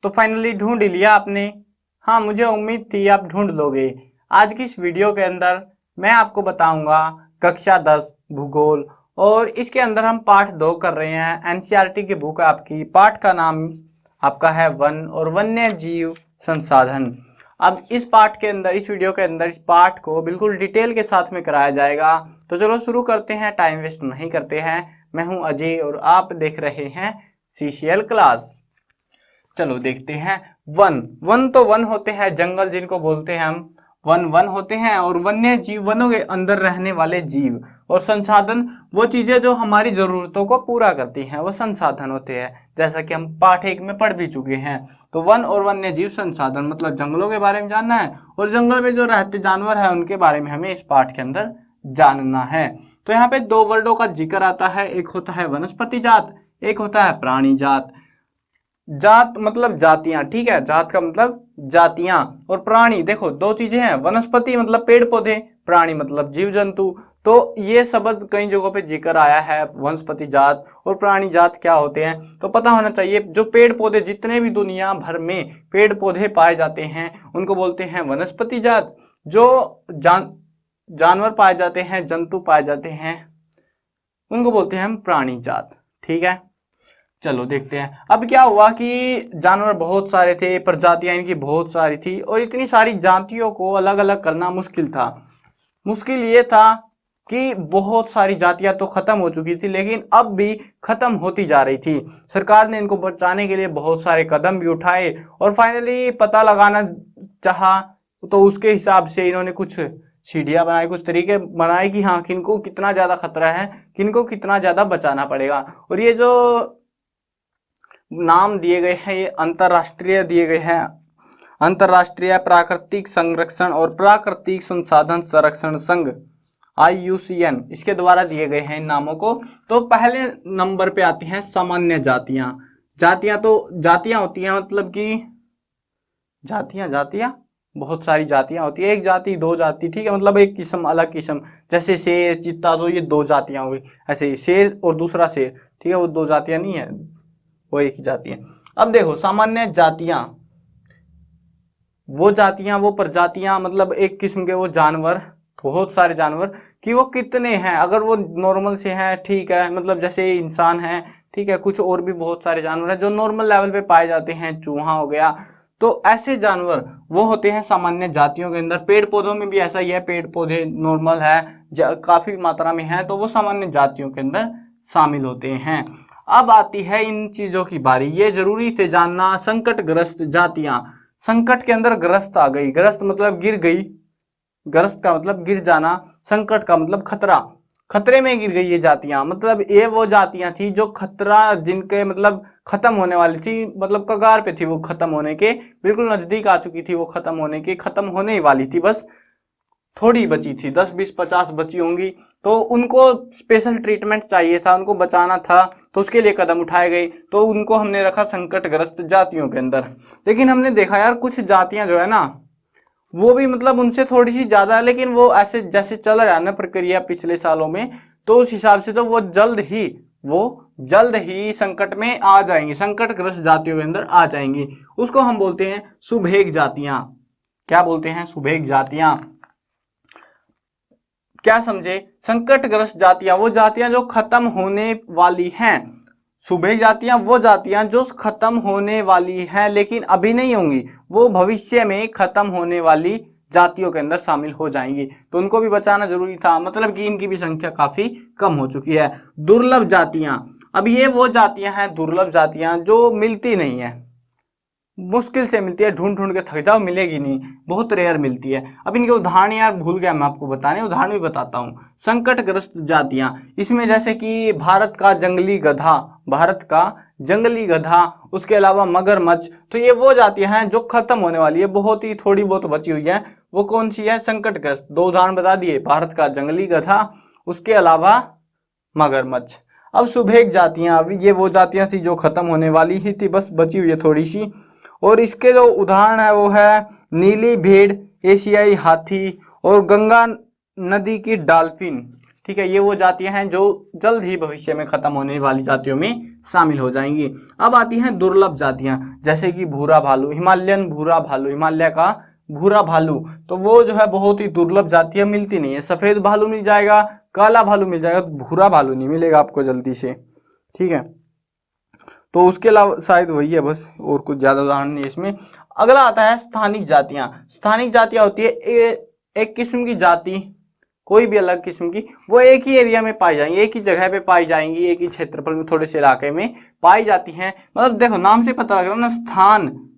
तो फाइनली ढूंढ ही लिया आपने। हाँ, मुझे उम्मीद थी आप ढूंढ लोगे। आज की इस वीडियो के अंदर मैं आपको बताऊंगा कक्षा 10 भूगोल, और इसके अंदर हम पाठ 2 कर रहे हैं। एनसीईआरटी की बुक आपकी, पाठ का नाम आपका है वन और वन्य जीव संसाधन। अब इस पाठ के अंदर, इस वीडियो के अंदर इस पाठ को बिल्कुल डिटेल के साथ में कराया जाएगा। तो चलो शुरू करते हैं, टाइम वेस्ट नहीं करते हैं। मैं हूं अजय और आप देख रहे हैं सीसीएल क्लास। चलो देखते हैं। वन तो वन होते हैं जंगल, जिनको बोलते हैं हम वन होते हैं, और वन्य जीव वनों के अंदर रहने वाले जीव, और संसाधन वो चीजें जो हमारी जरूरतों को पूरा करती हैं, वो संसाधन होते हैं, जैसा कि हम पाठ 1 में पढ़ भी चुके हैं। तो वन और वन्य जीव संसाधन मतलब जंगलों के बारे में जानना है, और जंगल में जो रहते जानवर है उनके बारे में हमें इस पाठ के अंदर जानना है। तो यहाँ पे 2 वर्डों का जिक्र आता है, एक होता है वनस्पति जात, एक होता है प्राणी जात। जात मतलब जातियां, ठीक है, जात का मतलब जातियां, और प्राणी देखो 2 चीजें हैं, वनस्पति मतलब पेड़ पौधे, प्राणी मतलब जीव जंतु। तो ये शब्द कई जगहों पे जिक्र आया है, वनस्पति जात और प्राणी जात क्या होते हैं तो पता होना चाहिए। जो पेड़ पौधे, जितने भी दुनिया भर में पेड़ पौधे पाए जाते हैं उनको बोलते हैं वनस्पति जात। जो जानवर पाए जाते हैं, जंतु पाए जाते हैं, उनको बोलते हैं हम प्राणी जात। ठीक है, चलो देखते हैं। अब क्या हुआ कि जानवर बहुत सारे थे, प्रजातियां इनकी बहुत सारी थी, और इतनी सारी जातियों को अलग अलग करना मुश्किल था। मुश्किल ये था कि बहुत सारी जातियां तो खत्म हो चुकी थी, लेकिन अब भी खत्म होती जा रही थी। सरकार ने इनको बचाने के लिए बहुत सारे कदम भी उठाए, और फाइनली पता लगाना चाहा तो उसके हिसाब से इन्होंने कुछ सीढ़ियां बनाई, कुछ तरीके बनाए कि हाँ किनको कितना ज्यादा खतरा है, किनको कितना ज्यादा बचाना पड़ेगा। और ये जो नाम दिए गए हैं ये अंतरराष्ट्रीय दिए गए हैं, अंतरराष्ट्रीय प्राकृतिक संरक्षण और प्राकृतिक संसाधन संरक्षण संघ IUCN, इसके द्वारा दिए गए हैं इन नामों को। तो पहले नंबर पे आती हैं सामान्य जातियां। जातियां तो जातियां होती हैं, मतलब कि जातियां बहुत सारी जातियां होती है, एक जाति 2 जाति, ठीक है, मतलब एक किस्म अलग किस्म, जैसे शेर चीता, तो ये 2 जातियां हुई। ऐसे ही शेर और दूसरा शेर, ठीक है, वो 2 जातियां नहीं है, वो एक ही जाति है। अब देखो सामान्य जातियां, वो जातियां, वो प्रजातियां, मतलब एक किस्म के वो जानवर, बहुत सारे जानवर कि वो कितने हैं, अगर वो नॉर्मल से हैं, ठीक है, मतलब जैसे इंसान है, ठीक है, कुछ और भी बहुत सारे जानवर हैं जो नॉर्मल लेवल पे पाए जाते हैं, चूहा हो गया। तो ऐसे जानवर वो होते हैं सामान्य जातियों के अंदर। पेड़ पौधों में भी ऐसा ही है, पेड़ पौधे नॉर्मल है, काफी मात्रा में है, तो वो सामान्य जातियों के अंदर शामिल होते हैं। अब आती है इन चीजों की बारी, ये जरूरी से जानना, संकटग्रस्त जातियां। संकट के अंदर ग्रस्त आ गई, ग्रस्त मतलब गिर गई, ग्रस्त का मतलब गिर जाना, संकट का मतलब खतरा, खतरे में गिर गई ये जातियां। मतलब ये वो जातियां थी जो खतरा, जिनके मतलब खत्म होने वाली थी, मतलब कगार पे थी वो खत्म होने के, बिल्कुल नजदीक आ चुकी थी वो खत्म होने के, खत्म होने ही वाली थी, बस थोड़ी बची थी, 10 20 50 बची होंगी। तो उनको स्पेशल ट्रीटमेंट चाहिए था, उनको बचाना था, तो उसके लिए कदम उठाए गए। तो उनको हमने रखा संकटग्रस्त जातियों के अंदर। लेकिन हमने देखा यार कुछ जातियां जो है ना, वो भी मतलब उनसे थोड़ी सी ज्यादा है, लेकिन वो ऐसे जैसे चल रहा है ना प्रक्रिया पिछले सालों में, तो उस हिसाब से तो वो जल्द ही संकट में आ जाएंगी, संकटग्रस्त जातियों के अंदर आ जाएंगी। उसको हम बोलते हैं सुभेग जातियां। क्या बोलते हैं? सुभेग जातियां। क्या समझे? संकटग्रस्त जातियां वो जातियां जो खत्म होने वाली हैं। सुभेग जातियां वो जातियां जो खत्म होने वाली हैं, लेकिन अभी नहीं होंगी, वो भविष्य में खत्म होने वाली जातियों के अंदर शामिल हो जाएंगी। तो उनको भी बचाना जरूरी था, मतलब कि इनकी भी संख्या काफी कम हो चुकी है। दुर्लभ जातियां, अब ये वो जातियां हैं, दुर्लभ जातियां जो मिलती नहीं है, मुश्किल से मिलती है, ढूंढ ढूंढ के थक जाओ मिलेगी नहीं, बहुत रेयर मिलती है। अब इनके उदाहरण यार भूल गया मैं आपको बताने, उदाहरण भी बताता हूँ। संकटग्रस्त जातियां, इसमें जैसे कि भारत का जंगली गधा, भारत का जंगली गधा, उसके अलावा मगरमच्छ, तो ये वो जातियां हैं जो खत्म होने वाली है, बहुत ही थोड़ी बहुत बची हुई है। वो कौन सी है? संकटग्रस्त। 2 उदाहरण बता दिए, भारत का जंगली गधा, उसके अलावा मगरमच्छ। अब सुभेग जातियां, अब ये वो जातियां थी जो खत्म होने वाली ही थी, बस बची हुई है थोड़ी सी। और इसके जो उदाहरण है वो है नीली भेड़, एशियाई हाथी और गंगा नदी की डॉल्फिन। ठीक है, ये वो जातियां हैं जो जल्द ही भविष्य में खत्म होने वाली जातियों में शामिल हो जाएंगी। अब आती हैं दुर्लभ जातियां, जैसे कि भूरा भालू, हिमालयन भूरा भालू, हिमालय का भूरा भालू, तो वो जो है बहुत ही दुर्लभ जाति है, मिलती नहीं है। सफेद भालू मिल जाएगा, काला भालू मिल जाएगा, भूरा भालू नहीं मिलेगा आपको जल्दी से, ठीक है। तो उसके अलावा शायद वही है बस, और कुछ ज्यादा उदाहरण नहीं है इसमें। अगला आता है स्थानिक जातियां। स्थानिक जातियां होती है एक किस्म की जाति, कोई भी अलग किस्म की, वो एक ही एरिया में पाई जाएंगी, एक ही जगह पे पाई जाएंगी, एक ही क्षेत्रफल में, थोड़े से इलाके में पाई जाती हैं। मतलब देखो नाम से पता लग रहा है ना,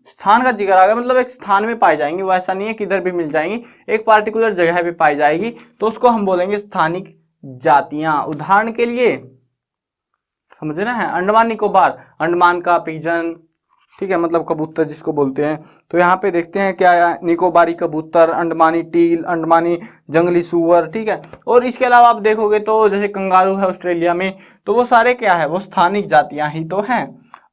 स्थान का जिक्र आ गया, मतलब एक स्थान में पाई जाएंगी, वो ऐसा नहीं है किधर भी मिल जाएंगी, एक पार्टिकुलर जगह पे पाई जाएगी, तो उसको हम बोलेंगे स्थानिक जातियां। उदाहरण के लिए समझना है, अंडमान निकोबार, अंडमान का पिजन, ठीक है, मतलब कबूतर जिसको बोलते हैं। तो यहाँ पे देखते हैं क्या है, निकोबारी कबूतर, अंडमानी टील, अंडमानी जंगली सूअर, ठीक है। और इसके अलावा आप देखोगे तो जैसे कंगारू है ऑस्ट्रेलिया में, तो वो सारे क्या है, वो स्थानिक जातियां ही तो हैं।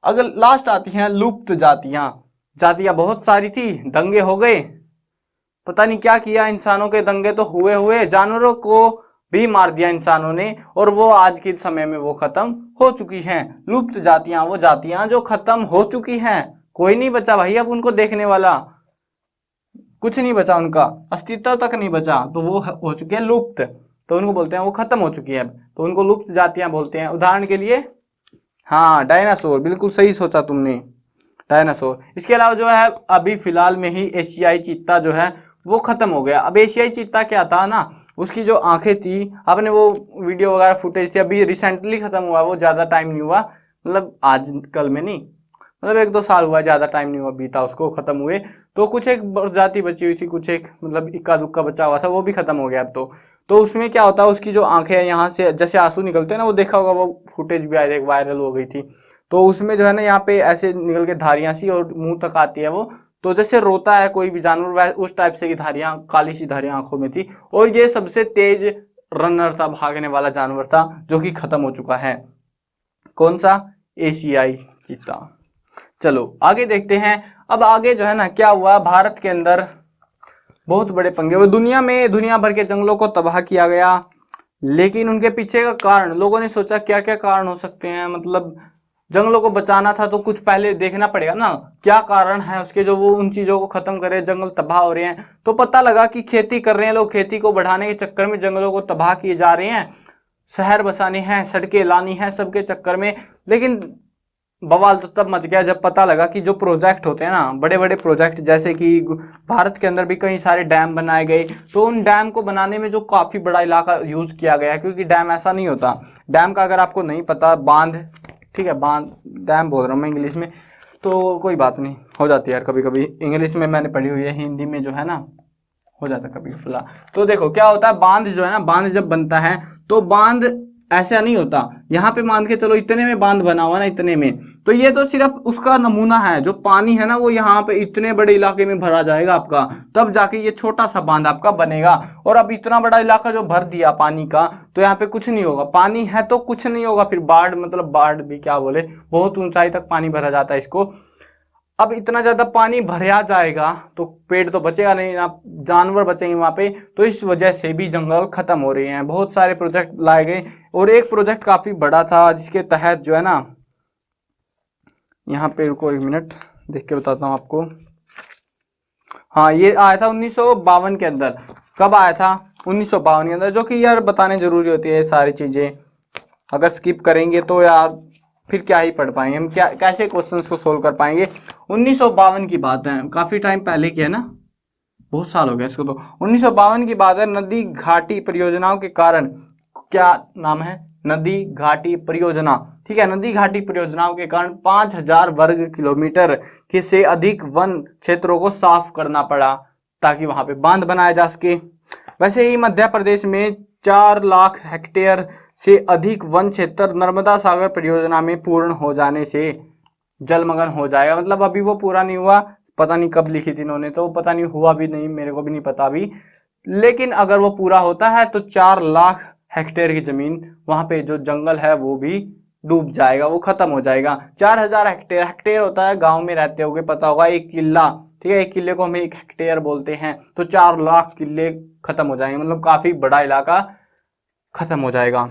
अगर लास्ट आती हैं लुप्त जातियां। जातियां बहुत सारी थी, दंगे हो गए, पता नहीं क्या किया इंसानों के, दंगे तो हुए, जानवरों को भी मार दिया इंसानों ने, और वो आज के समय में वो खत्म हो चुकी हैं। लुप्त जातियां वो जातियां जो खत्म हो चुकी हैं, कोई नहीं बचा भाई अब उनको देखने वाला, कुछ नहीं बचा, उनका अस्तित्व तक नहीं बचा, तो वो हो चुकी है लुप्त, तो उनको बोलते हैं वो खत्म हो चुकी है, तो उनको लुप्त जातियां बोलते हैं। उदाहरण के लिए हाँ डायनासोर, बिल्कुल सही सोचा तुमने, डायनासोर। इसके अलावा जो है अभी फिलहाल में ही एशियाई चीता जो है वो खत्म हो गया। अब एशियाई चीता क्या था ना, उसकी जो आंखें थी, आपने वो वीडियो वगैरह फुटेज थी, अभी रिसेंटली खत्म हुआ, वो ज्यादा टाइम नहीं हुआ, मतलब आज कल में नहीं, मतलब 1-2 साल हुआ, ज्यादा टाइम नहीं हुआ बीता उसको खत्म हुए। तो कुछ एक प्रजाति बची हुई थी, कुछ एक मतलब इक्का दुक्का बचा हुआ था, वो भी खत्म हो गया अब तो उसमें क्या होता है, उसकी जो आंखें हैं यहाँ से जैसे आंसू निकलते हैं ना, वो देखा होगा, वो फुटेज भी वायरल हो गई थी। तो उसमें जो है ना यहाँ पे ऐसे निकल के धारियां सी और मुंह तक आती है वो, तो जैसे रोता है कोई भी जानवर, उस टाइप से की धारियां, काली सी धारियां आंखों में थी। और ये सबसे तेज रनर था, भागने वाला जानवर था, जो कि खत्म हो चुका है। कौन सा? एशियाई चीता। चलो आगे देखते हैं। अब आगे जो है ना क्या हुआ, भारत के अंदर बहुत बड़े पंगे हुए, दुनिया भर के जंगलों को तबाह किया गया, लेकिन उनके पीछे का कारण लोगों ने सोचा क्या क्या कारण हो सकते हैं, मतलब जंगलों को बचाना था तो कुछ पहले देखना पड़ेगा ना, क्या कारण है उसके, जो वो उन चीजों को खत्म करे, जंगल तबाह हो रहे हैं। तो पता लगा कि खेती कर रहे हैं लोग, खेती को बढ़ाने के चक्कर में जंगलों को तबाह किए जा रहे हैं, शहर बसाने हैं, सड़कें लानी है, सबके चक्कर में। लेकिन बवाल तो तब मच गया जब पता लगा कि जो प्रोजेक्ट होते हैं ना, बड़े बड़े प्रोजेक्ट, जैसे कि भारत के अंदर भी कई सारे डैम बनाए गए, तो उन डैम को बनाने में जो काफी बड़ा इलाका यूज किया गया, क्योंकि डैम ऐसा नहीं होता, डैम का अगर आपको नहीं पता, बांध, ठीक है, बांध, डैम बोल रहा हूँ मैं इंग्लिश में, तो कोई बात नहीं, हो जाती है यार कभी कभी, इंग्लिश में मैंने पढ़ी हुई है, हिंदी में जो है ना हो जाता है कभी खुला। तो देखो क्या होता है, बांध जो है ना, बांध जब बनता है तो बांध ऐसा नहीं होता, यहाँ पे मान के चलो इतने में बांध बना हुआ ना, इतने में, तो ये तो सिर्फ उसका नमूना है, जो पानी है ना वो यहाँ पे इतने बड़े इलाके में भरा जाएगा आपका, तब जाके ये छोटा सा बांध आपका बनेगा। और अब इतना बड़ा इलाका जो भर दिया पानी का, तो यहाँ पे कुछ नहीं होगा, पानी है तो कुछ नहीं होगा, फिर बाढ़, मतलब बाढ़ भी क्या बोले, बहुत ऊंचाई तक पानी भरा जाता है इसको। अब इतना ज्यादा पानी भरा जाएगा तो पेड़ तो बचेगा नहीं ना, जानवर बचेंगे वहां पे, तो इस वजह से भी जंगल खत्म हो रहे हैं। बहुत सारे प्रोजेक्ट लाए गए, और एक प्रोजेक्ट काफी बड़ा था जिसके तहत जो है ना, यहाँ पे रुको 1 मिनट देख के बताता हूँ आपको। हाँ ये आया था 1952 के अंदर। कब आया था? 1952 के अंदर, जो कि यार बताने जरूरी होती है सारी चीजें, अगर स्किप करेंगे तो यार फिर क्या ही पढ़ पाएंगे हम, क्या कैसे क्वेश्चंस को सोल्व कर पाएंगे। 1952 की बात है, काफी टाइम पहले की है ना, बहुत साल हो गया इसको तो। 1952 की बात है, नदी घाटी परियोजनाओं के कारण, क्या नाम है? नदी घाटी परियोजना, ठीक है, नदी घाटी परियोजनाओं के कारण 5000 वर्ग किलोमीटर के से अधिक वन क्षेत्रों को साफ करना पड़ा, ताकि वहां पे बांध बनाया जा सके। वैसे ही मध्य प्रदेश में 4 लाख हेक्टेयर से अधिक वन क्षेत्र नर्मदा सागर परियोजना में पूर्ण हो जाने से जलमग्न हो जाएगा। मतलब अभी वो पूरा नहीं हुआ, पता नहीं कब लिखी थी इन्होंने, तो पता नहीं हुआ भी नहीं, मेरे को भी नहीं पता अभी, लेकिन अगर वो पूरा होता है तो 4 लाख हेक्टेयर की जमीन, वहां पे जो जंगल है वो भी डूब जाएगा, वो खत्म हो जाएगा। 4000 हेक्टेयर, हेक्टेयर होता है, गांव में रहते होगे पता होगा, 1 किला, ठीक है, 1 किले को हम 1 हेक्टेयर बोलते हैं, तो 4 लाख किले खत्म हो जाएंगे, मतलब काफी बड़ा इलाका खत्म हो जाएगा।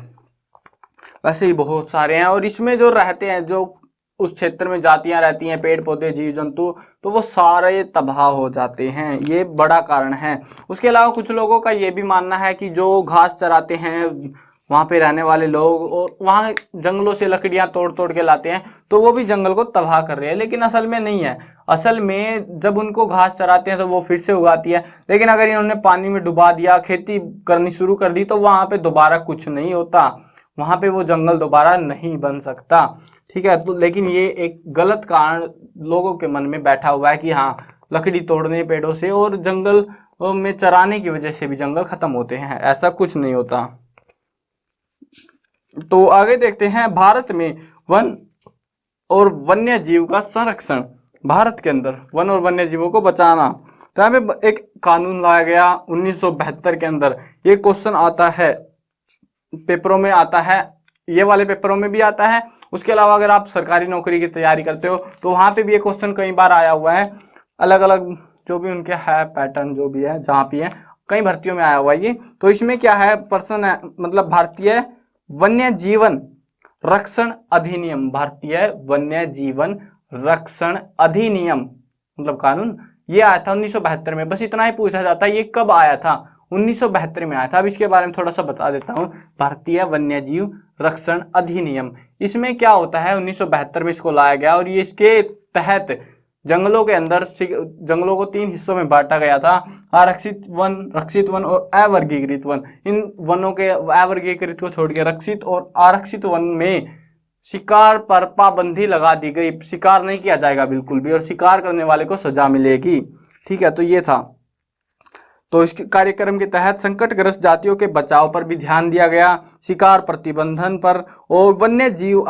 वैसे ही बहुत सारे हैं, और इसमें जो रहते हैं, जो उस क्षेत्र में जातियां रहती हैं, पेड़ पौधे जीव जंतु, तो वो सारे तबाह हो जाते हैं। ये बड़ा कारण है। उसके अलावा कुछ लोगों का ये भी मानना है कि जो घास चराते हैं वहाँ पे रहने वाले लोग, और वहाँ जंगलों से लकड़ियाँ तोड़ तोड़ के लाते हैं, तो वो भी जंगल को तबाह कर रहे हैं, लेकिन असल में नहीं है। असल में जब उनको घास चराते हैं तो वो फिर से उगाती है, लेकिन अगर इन्होंने पानी में डुबा दिया, खेती करनी शुरू कर दी, तो वहाँ पे दोबारा कुछ नहीं होता, वहाँ पे वो जंगल दोबारा नहीं बन सकता। ठीक है, तो लेकिन ये एक गलत कारण लोगों के मन में बैठा हुआ है कि हाँ, लकड़ी तोड़ने पेड़ों से और जंगल में चराने की वजह से भी जंगल खत्म होते हैं, ऐसा कुछ नहीं होता। तो आगे देखते हैं, भारत में वन और वन्य जीव का संरक्षण। भारत के अंदर वन और वन्य जीवों को बचाना, तो यहाँ पे एक कानून लाया गया 1972 के अंदर। ये क्वेश्चन आता है, पेपरों में आता है, ये वाले पेपरों में भी आता है। उसके अलावा अगर आप सरकारी नौकरी की तैयारी करते हो तो वहाँ पे भी ये क्वेश्चन कई बार आया हुआ है। अलग अलग जो भी उनके है पैटर्न, जो भी है, जहाँ भी है, कई भर्तियों में आया हुआ है ये। तो इसमें क्या है, पर्सन है, मतलब भारतीय वन्य जीवन रक्षण अधिनियम, भारतीय वन्य जीवन रक्षण अधिनियम मतलब कानून, ये आया था 1972 में। बस इतना ही पूछा जाता है, ये कब आया था, 1972 में आया था। अब इसके बारे में थोड़ा सा बता देता हूँ। भारतीय वन्यजीव रक्षण अधिनियम, इसमें क्या होता है, 1972 में इसको लाया गया, और ये इसके तहत जंगलों के अंदर जंगलों को 3 हिस्सों में बांटा गया था, आरक्षित वन, रक्षित वन और अवर्गीकृत वन। इन वनों के अवर्गीकृत को छोड़ के रक्षित और आरक्षित वन में शिकार पर पाबंदी लगा दी गई, शिकार नहीं किया जाएगा बिल्कुल भी, और शिकार करने वाले को सजा मिलेगी। ठीक है, तो ये था। तो इस कार्यक्रम के तहत संकटग्रस्त जातियों के बचाव पर भी ध्यान दिया गया, शिकार प्रतिबंधन पर और वन्य जीव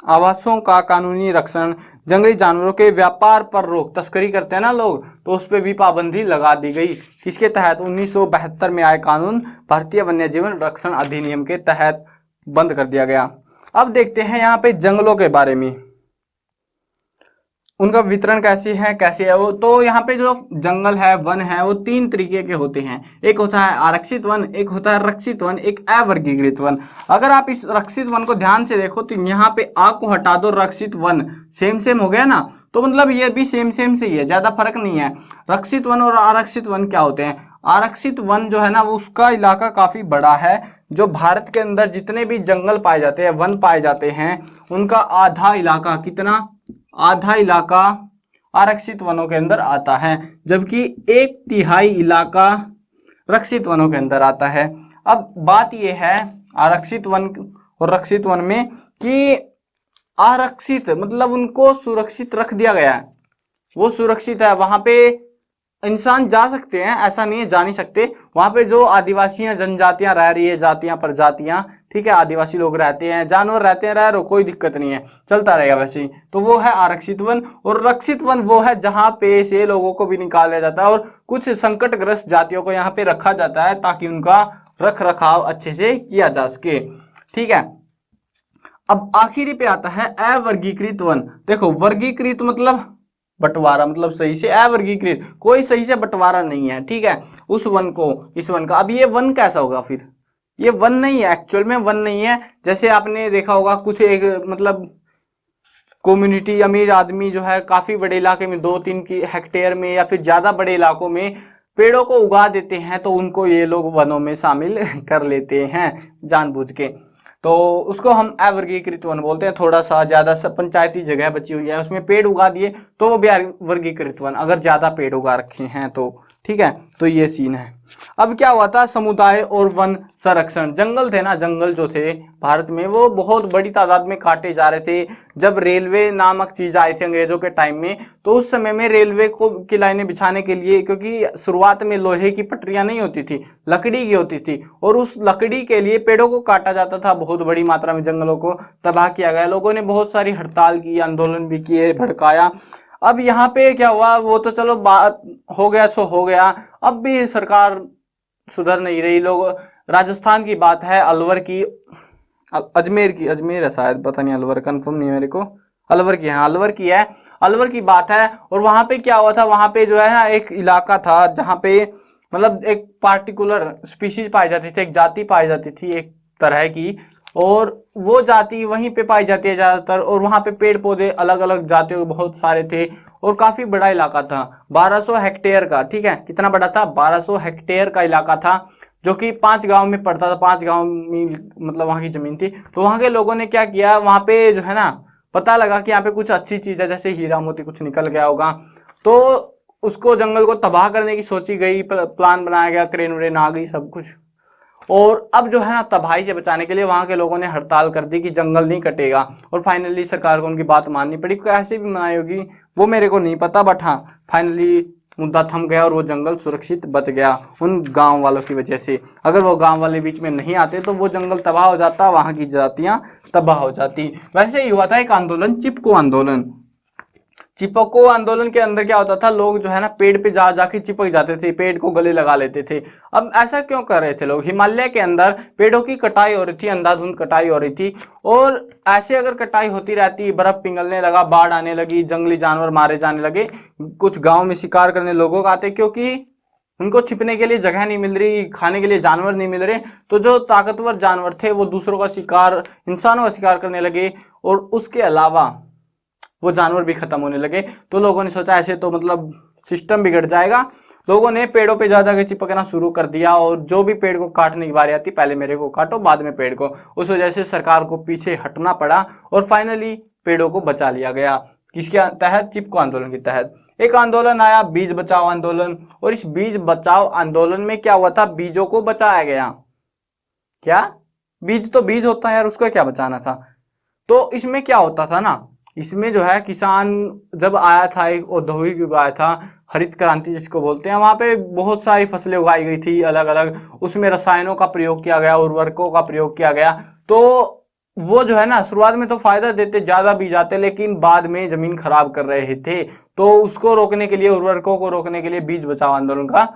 आवासों का कानूनी रक्षण, जंगली जानवरों के व्यापार पर रोक, तस्करी करते हैं ना लोग, तो उस पर भी पाबंदी लगा दी गई। किसके तहत, 1972 में आए कानून भारतीय वन्य जीवन रक्षण अधिनियम के तहत बंद कर दिया गया। अब देखते हैं यहाँ पे जंगलों के बारे में, उनका वितरण कैसे है वो। तो यहाँ पे जो जंगल है, वन है, वो 3 तरीके के होते हैं। एक होता है आरक्षित वन, एक होता है रक्षित वन, एक अवर्गीकृत वन। अगर आप इस रक्षित वन को ध्यान से देखो तो यहाँ पे आ को हटा दो, रक्षित वन सेम हो गया ना, तो मतलब ये भी सेम से ही है, ज्यादा फर्क नहीं है। रक्षित वन और आरक्षित वन क्या होते हैं, आरक्षित वन जो है ना, वो उसका इलाका काफी बड़ा है। जो भारत के अंदर जितने भी जंगल पाए जाते हैं, वन पाए जाते हैं, उनका आधा इलाका, कितना, आधा इलाका आरक्षित वनों के अंदर आता है, जबकि 1/3 इलाका रक्षित वनों के अंदर आता है। अब बात यह है आरक्षित वन और रक्षित वन में कि आरक्षित मतलब उनको सुरक्षित रख दिया गया है, वो सुरक्षित है, वहां पे इंसान जा सकते हैं, ऐसा नहीं है जा नहीं सकते। वहां पे जो आदिवासी जनजातियां रह रही है, जातियां प्रजातियां, ठीक है, आदिवासी लोग रहते हैं, जानवर रहते हैं, रह रहे, कोई दिक्कत नहीं है, चलता रहेगा वैसे ही। तो वो है आरक्षित वन। और रक्षित वन वो है जहां पे से लोगों को भी निकाला जाता है और कुछ संकटग्रस्त जातियों को यहाँ पे रखा जाता है ताकि उनका रख रखाव अच्छे से किया जा सके। ठीक है, अब आखिरी पे आता है अवर्गीकृत वन। देखो, वर्गीकृत मतलब बंटवारा, मतलब सही से, अवर्गीकृत कोई सही से बंटवारा नहीं है। ठीक है, उस वन को इस वन का। अब ये वन कैसा होगा फिर, ये वन नहीं है, एक्चुअल में वन नहीं है। जैसे आपने देखा होगा कुछ एक मतलब कम्युनिटी, अमीर आदमी जो है काफी बड़े इलाके में 2-3 की हेक्टेयर में या फिर ज्यादा बड़े इलाकों में पेड़ों को उगा देते हैं, तो उनको ये लोग वनों में शामिल कर लेते हैं जानबूझ के, तो उसको हम अवर्गीकृत वन बोलते हैं। थोड़ा सा ज्यादा पंचायती जगह बची हुई है, उसमें पेड़ उगा दिए तो वो भी वर्गीकृत वन, अगर ज्यादा पेड़ उगा रखे हैं तो। ठीक है, तो ये सीन है। अब क्या हुआ था, समुदाय और वन संरक्षण। जंगल थे ना, जंगल जो थे भारत में, वो बहुत बड़ी तादाद में काटे जा रहे थे। जब रेलवे नामक चीज आई थी अंग्रेजों के टाइम में, तो उस समय में रेलवे को की लाइनें बिछाने के लिए, क्योंकि शुरुआत में लोहे की पटरियां नहीं होती थी, लकड़ी की होती थी, और उस लकड़ी के लिए पेड़ों को काटा जाता था, बहुत बड़ी मात्रा में जंगलों को तबाह किया गया। लोगों ने बहुत सारी हड़ताल की, आंदोलन भी किए, भड़काया। अब यहाँ पे क्या हुआ, वो तो चलो बात हो गया सो हो गया, अब भी सरकार सुधर नहीं रही। लोग, राजस्थान की बात है, अलवर की, अजमेर की, अजमेर है शायद, पता नहीं, अलवर कंफर्म नहीं है मेरे को, अलवर की, हाँ अलवर की है, अलवर की बात है। और वहां पे क्या हुआ था, वहां पे जो है ना एक इलाका था जहाँ पे मतलब एक पार्टिकुलर स्पीशीज पाई जाती थी, एक जाति पाई जाती थी एक तरह की, और वो जाति वहीं पे पाई जाती है ज्यादातर, और वहां पे पेड़ पौधे अलग अलग जातियों के बहुत सारे थे, और काफी बड़ा इलाका था, 1200 हेक्टेयर का। ठीक है, कितना बड़ा था? 1200 हेक्टेयर का इलाका था, जो कि 5 गांव में पड़ता था। 5 गांव में मतलब वहां की जमीन थी। तो वहां के लोगों ने क्या किया, वहां पे जो है ना, पता लगा कि यहाँ पे कुछ अच्छी चीज है, जैसे हीरा मोती कुछ निकल गया होगा, तो उसको जंगल को तबाह करने की सोची गई, प्लान बनाया गया, क्रेन व्रेन आ गई, सब कुछ। और अब जो है ना, तबाही से बचाने के लिए वहां के लोगों ने हड़ताल कर दी कि जंगल नहीं कटेगा, और फाइनली सरकार को उनकी बात माननी पड़ी। कैसे भी मनाई होगी वो मेरे को नहीं पता, बट हाँ फाइनली मुद्दा थम गया और वो जंगल सुरक्षित बच गया उन गांव वालों की वजह से। अगर वो गांव वाले बीच में नहीं आते तो वो जंगल तबाह हो जाता, वहां की जातियां तबाह हो जाती। वैसे ही हुआ था एक आंदोलन, चिपको आंदोलन। चिपको आंदोलन के अंदर क्या होता था, लोग जो है ना पेड़ पे जा जाके चिपक जाते थे, पेड़ को गले लगा लेते थे। अब ऐसा क्यों कर रहे थे लोग? हिमालय के अंदर पेड़ों की कटाई हो रही थी, अंधाधुंध कटाई हो रही थी, और ऐसे अगर कटाई होती रहती, बर्फ पिघलने लगा, बाढ़ आने लगी, जंगली जानवर मारे जाने लगे, कुछ गाँव में शिकार करने लोगों को आते, क्योंकि उनको छिपने के लिए जगह नहीं मिल रही, खाने के लिए जानवर नहीं मिल रहे, तो जो ताकतवर जानवर थे वो दूसरों का शिकार, इंसानों का शिकार करने लगे, और उसके अलावा वो जानवर भी खत्म होने लगे। तो लोगों ने सोचा ऐसे तो मतलब सिस्टम बिगड़ जाएगा। लोगों ने पेड़ों पे जा जाके चिपकना शुरू कर दिया, और जो भी पेड़ को काटने की बारी आती, पहले मेरे को काटो बाद में पेड़ को। उस वजह से सरकार को पीछे हटना पड़ा, और फाइनली पेड़ों को बचा लिया गया। किसके तहत? चिपको आंदोलन के तहत। एक आंदोलन आया, बीज बचाओ आंदोलन, और इस बीज बचाओ आंदोलन में क्या हुआ था, बीजों को बचाया गया। क्या? बीज तो बीज होता है यार, उसको क्या बचाना था? तो इसमें क्या होता था ना, इसमें जो है किसान जब आया था, एक औद्योगिक युग आया था, हरित क्रांति जिसको बोलते हैं, वहां पे बहुत सारी फसलें उगाई गई थी अलग अलग, उसमें रसायनों का प्रयोग किया गया, उर्वरकों का प्रयोग किया गया। तो वो जो है ना, शुरुआत में तो फायदा देते, ज्यादा बीज आते, लेकिन बाद में जमीन खराब कर रहे थे। तो उसको रोकने के लिए, उर्वरकों को रोकने के लिए बीज बचाओ आंदोलन का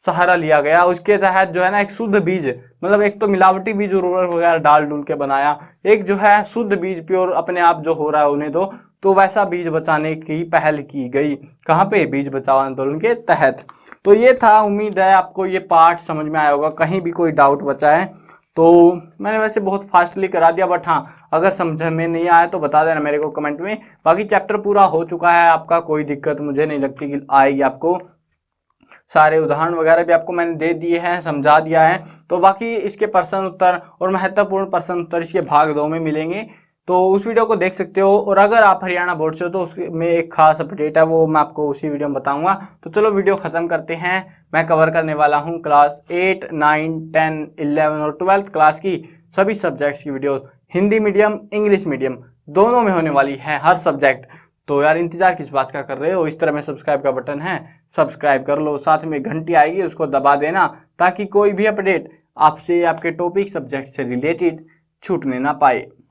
सहारा लिया गया। उसके तहत जो है ना, एक शुद्ध बीज, मतलब एक तो मिलावटी बीज उर्वरक वगैरह डाल डूल के बनाया, एक जो है शुद्ध बीज प्योर अपने आप जो हो रहा है उन्हें दो, तो वैसा बीज बचाने की पहल की गई। कहाँ पे? बीज बचाओ आंदोलन के तहत। तो ये था, उम्मीद है आपको ये पार्ट समझ में आया होगा। कहीं भी कोई डाउट बचा है तो मैंने वैसे बहुत फास्टली करा दिया, बट हाँ अगर समझ में नहीं आया तो बता देना मेरे को कमेंट में। बाकी चैप्टर पूरा हो चुका है आपका, कोई दिक्कत मुझे नहीं लगती कि आएगी आपको। सारे उदाहरण वगैरह भी आपको मैंने दे दिए हैं, समझा दिया है। तो बाकी इसके प्रश्न उत्तर और महत्वपूर्ण प्रश्न उत्तर इसके भाग 2 में मिलेंगे, तो उस वीडियो को देख सकते हो। और अगर आप हरियाणा बोर्ड से हो तो उसमें एक खास अपडेट है, वो मैं आपको उसी वीडियो में बताऊंगा। तो चलो वीडियो खत्म करते हैं। मैं कवर करने वाला हूँ क्लास 8, 9, 10, 11 और 12th क्लास की सभी सब्जेक्ट्स की video, Hindi medium English medium दोनों में होने वाली है, हर सब्जेक्ट। तो यार इंतजार किस बात का कर रहे हो? इस तरह में सब्सक्राइब का बटन है, सब्सक्राइब कर लो, साथ में घंटी आएगी उसको दबा देना, ताकि कोई भी अपडेट आपसे आपके टॉपिक सब्जेक्ट से रिलेटेड छूटने ना पाए।